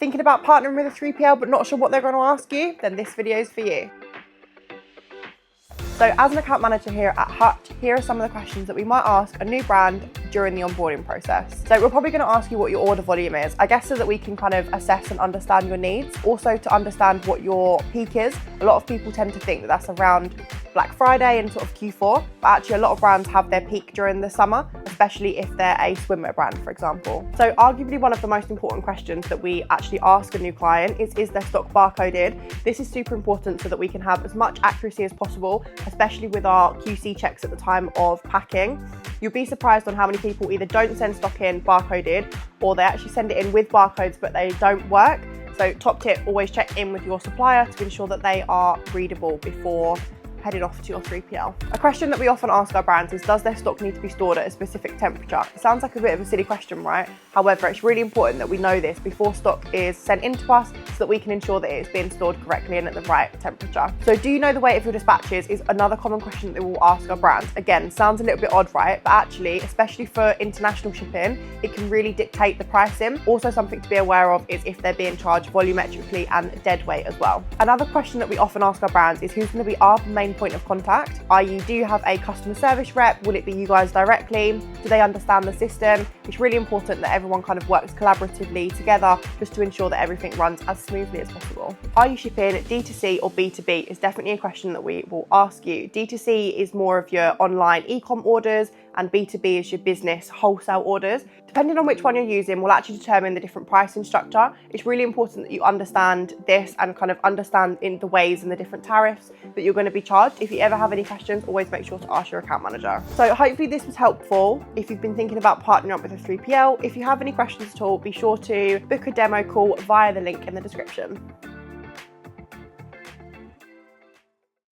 Thinking about partnering with a 3PL but not sure what they're going to ask you? Then this video is for you. So as an account manager here at Hutch, here are some of the questions that we might ask a new brand during the onboarding process. So we're probably going to ask you what your order volume is, I guess, so that we can kind of assess and understand your needs. Also to understand what your peak is. A lot of people tend to think that that's around Black Friday and sort of Q4, but actually a lot of brands have their peak during the summer, especially if they're a swimwear brand, for example. So arguably one of the most important questions that we actually ask a new client is their stock barcoded? This is super important so that we can have as much accuracy as possible, especially with our QC checks at the time of packing. You'll be surprised on how many people either don't send stock in barcoded or they actually send it in with barcodes but they don't work. So top tip, always check in with your supplier to ensure that they are readable before headed off to your 3PL. A question that we often ask our brands is, does their stock need to be stored at a specific temperature? It sounds like a bit of a silly question, right? However, it's really important that we know this before stock is sent into us so that we can ensure that it's being stored correctly and at the right temperature. So do you know the weight of your dispatches is another common question that we will ask our brands. Again, sounds a little bit odd, right? But actually, especially for international shipping, it can really dictate the pricing. Also something to be aware of is if they're being charged volumetrically and dead weight as well. Another question that we often ask our brands is who's going to be our main point of contact, i.e. do you have a customer service rep? Will it be you guys directly? Do they understand the system? It's really important that everyone kind of works collaboratively together just to ensure that everything runs as smoothly as possible. Are you shipping D2C or B2B is definitely a question that we will ask you. D2C is more of your online e-com orders and B2B is your business wholesale orders. Depending on which one you're using will actually determine the different pricing structure. It's really important that you understand this and kind of understand in the ways and the different tariffs that you're going to be charged. If you ever have any questions, always make sure to ask your account manager. So hopefully this was helpful. If you've been thinking about partnering up with a 3PL, if you have any questions at all, be sure to book a demo call via the link in the description.